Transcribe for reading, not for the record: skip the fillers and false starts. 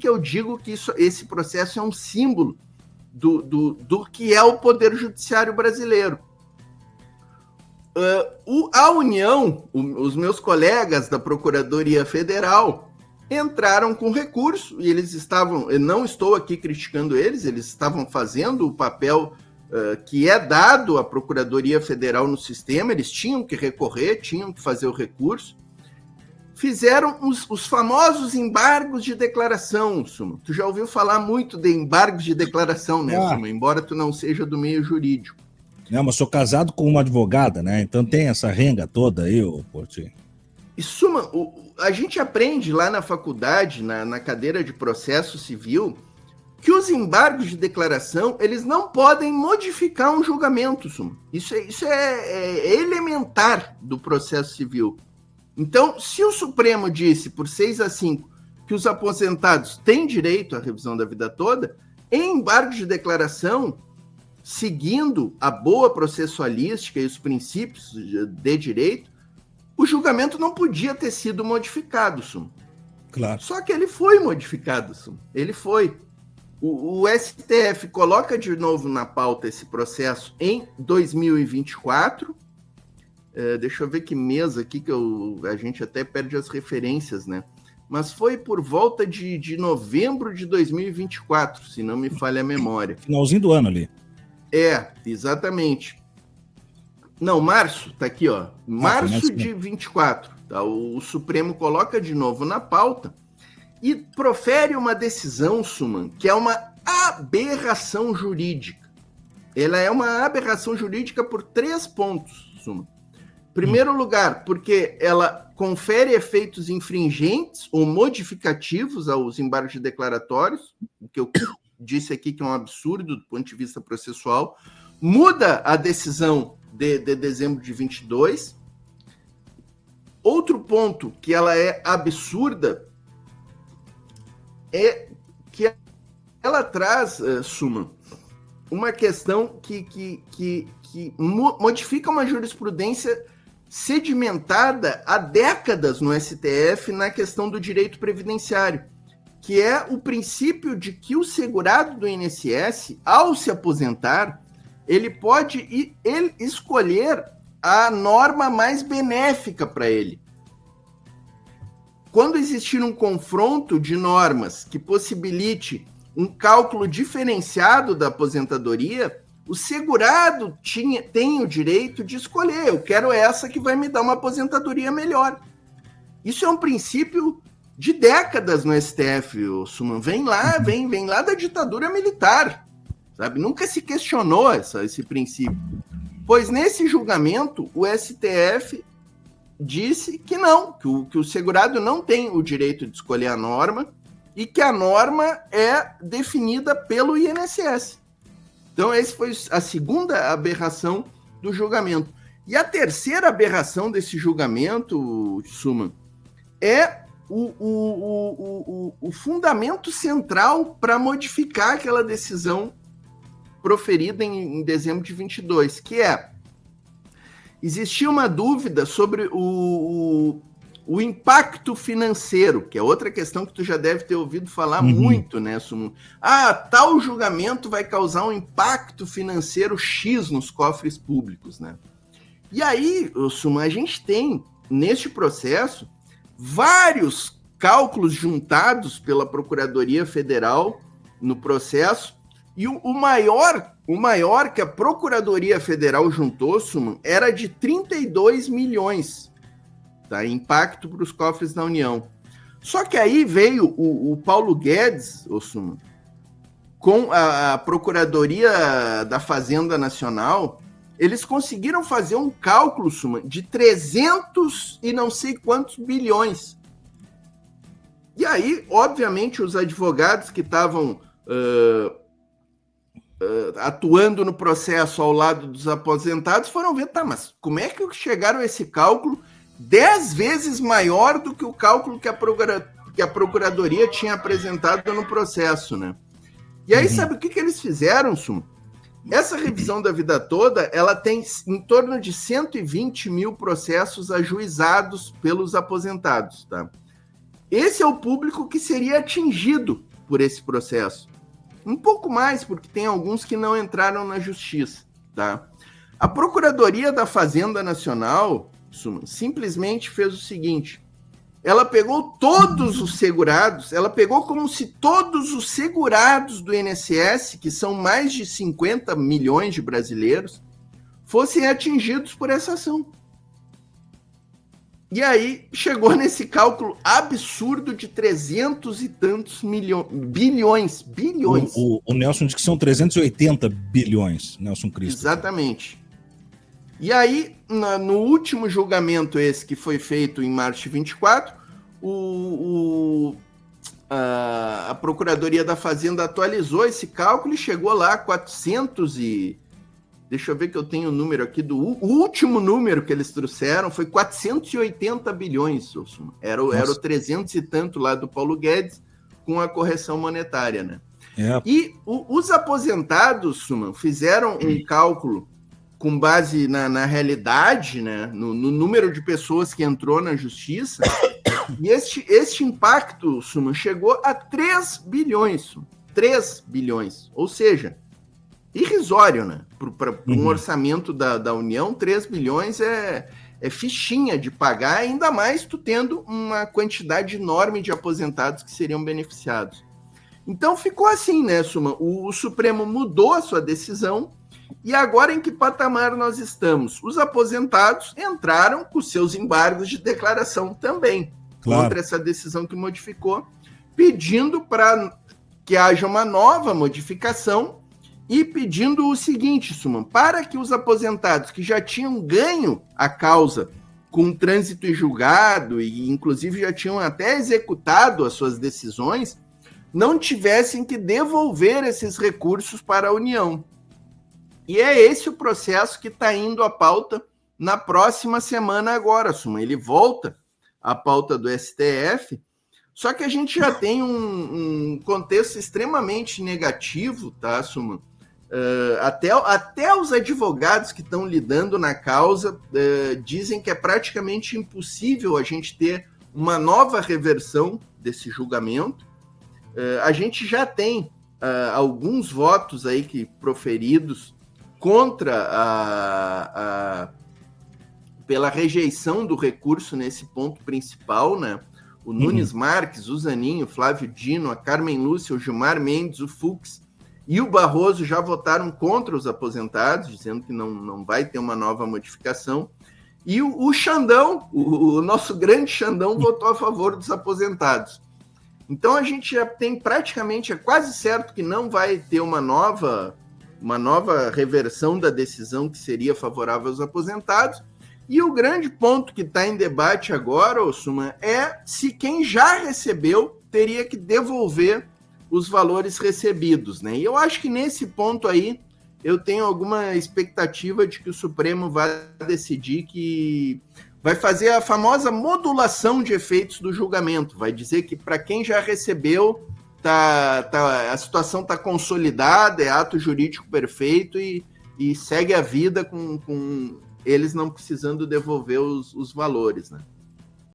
que eu digo que esse processo é um símbolo do que é o Poder Judiciário brasileiro. A União, os meus colegas da Procuradoria Federal, entraram com recurso, e eles estavam, eu não estou aqui criticando eles estavam fazendo o papel que é dado à Procuradoria Federal no sistema, eles tinham que recorrer, tinham que fazer o recurso, fizeram os famosos embargos de declaração, Sumo. Tu já ouviu falar muito de embargos de declaração, né, Sumo? Embora tu não seja do meio jurídico. Não, mas sou casado com uma advogada, né? Então tem essa renga toda aí, Portinho. E, Suma, a gente aprende lá na faculdade, na cadeira de processo civil, que os embargos de declaração, eles não podem modificar um julgamento, Suma. Isso é elementar do processo civil. Então, se o Supremo disse, por 6-5, que os aposentados têm direito à revisão da vida toda, em embargos de declaração, seguindo a boa processualística e os princípios de direito, o julgamento não podia ter sido modificado, Sum. Claro. Só que ele foi modificado, Sum. Ele foi. O STF coloca de novo na pauta esse processo em 2024. Deixa eu ver que mês aqui que a gente até perde as referências, né? Mas foi por volta de novembro de 2024, se não me falha a memória. Finalzinho do ano ali. Exatamente. Não, março, tá aqui, ó. Março de 24. Tá? O Supremo coloca de novo na pauta e profere uma decisão, Suman, que é uma aberração jurídica. Ela é uma aberração jurídica por 3 pontos, Suman. Primeiro lugar, porque ela confere efeitos infringentes ou modificativos aos embargos declaratórios, o que eu disse aqui que é um absurdo do ponto de vista processual, muda a decisão de dezembro de 22. Outro ponto que ela é absurda é que ela traz, Suma, uma questão que modifica uma jurisprudência sedimentada há décadas no STF na questão do direito previdenciário, que é o princípio de que o segurado do INSS, ao se aposentar, ele pode escolher a norma mais benéfica para ele. Quando existir um confronto de normas que possibilite um cálculo diferenciado da aposentadoria, o segurado tem o direito de escolher. Eu quero essa que vai me dar uma aposentadoria melhor. Isso é um princípio de décadas no STF, Suman. Vem lá da ditadura militar, sabe? Nunca se questionou esse princípio. Pois nesse julgamento, o STF disse que não, que o segurado não tem o direito de escolher a norma e que a norma é definida pelo INSS. Então, essa foi a segunda aberração do julgamento. E a terceira aberração desse julgamento, Suman, é o fundamento central para modificar aquela decisão proferida em dezembro de 22, que é: existia uma dúvida sobre o impacto financeiro, que é outra questão que tu já deve ter ouvido falar muito, né, Sumo? Tal julgamento vai causar um impacto financeiro X nos cofres públicos, né? E aí, Sumo, a gente tem, neste processo, vários cálculos juntados pela Procuradoria Federal no processo, e o maior que a Procuradoria Federal juntou, Suman, era de 32 milhões, tá? Impacto para os cofres da União. Só que aí veio o Paulo Guedes, Suman, com a Procuradoria da Fazenda Nacional, eles conseguiram fazer um cálculo, Suman, de 300 e não sei quantos bilhões. E aí, obviamente, os advogados que estavam atuando no processo ao lado dos aposentados foram ver, mas como é que chegaram a esse cálculo 10 vezes maior do que o cálculo que a Procuradoria tinha apresentado no processo, né? E aí, sabe o que eles fizeram, Sum? Essa revisão da vida toda, ela tem em torno de 120 mil processos ajuizados pelos aposentados, tá? Esse é o público que seria atingido por esse processo. Um pouco mais, porque tem alguns que não entraram na justiça, tá? A Procuradoria da Fazenda Nacional, simplesmente fez o seguinte: ela pegou todos os segurados, ela pegou como se todos os segurados do INSS, que são mais de 50 milhões de brasileiros, fossem atingidos por essa ação. E aí chegou nesse cálculo absurdo de 300 e tantos bilhões. O Nelson diz que são 380 bilhões, Nelson Cristo. Exatamente. E aí, no último julgamento esse que foi feito em março de 24, a Procuradoria da Fazenda atualizou esse cálculo e chegou lá a 400 e... Deixa eu ver que eu tenho o número aqui, o último número que eles trouxeram foi 480 bilhões, era o 300 e tanto lá do Paulo Guedes, com a correção monetária, né? É. E os aposentados, Suman, fizeram um cálculo com base na realidade, né, no número de pessoas que entrou na justiça, e este impacto, Suman, chegou a 3 bilhões, Suman, 3 bilhões, ou seja, irrisório, né? Para um orçamento da União, 3 bilhões é fichinha de pagar, ainda mais tu tendo uma quantidade enorme de aposentados que seriam beneficiados. Então ficou assim, né, Suman? O Supremo mudou a sua decisão e agora em que patamar nós estamos? Os aposentados entraram com seus embargos de declaração também, contra essa decisão que modificou, pedindo para que haja uma nova modificação e pedindo o seguinte, Suman, para que os aposentados que já tinham ganho a causa com trânsito em julgado e inclusive já tinham até executado as suas decisões, não tivessem que devolver esses recursos para a União. E é esse o processo que está indo à pauta na próxima semana agora, Suman. Ele volta à pauta do STF, só que a gente já tem um contexto extremamente negativo, tá, Suman? Até os advogados que estão lidando na causa dizem que é praticamente impossível a gente ter uma nova reversão desse julgamento. A gente já tem alguns votos aí que proferidos contra pela rejeição do recurso nesse ponto principal, né? O Nunes Marques, o Zaninho, o Flávio Dino, a Carmen Lúcia, o Gilmar Mendes, o Fux e o Barroso já votaram contra os aposentados, dizendo que não vai ter uma nova modificação. E o Xandão, o nosso grande Xandão, votou a favor dos aposentados. Então a gente já tem praticamente, é quase certo que não vai ter uma nova reversão da decisão que seria favorável aos aposentados. E o grande ponto que está em debate agora, Suman, é se quem já recebeu teria que devolver os valores recebidos, né? E eu acho que nesse ponto aí eu tenho alguma expectativa de que o Supremo vai decidir que vai fazer a famosa modulação de efeitos do julgamento, vai dizer que para quem já recebeu a situação está consolidada, é ato jurídico perfeito e segue a vida com eles não precisando devolver os valores, né?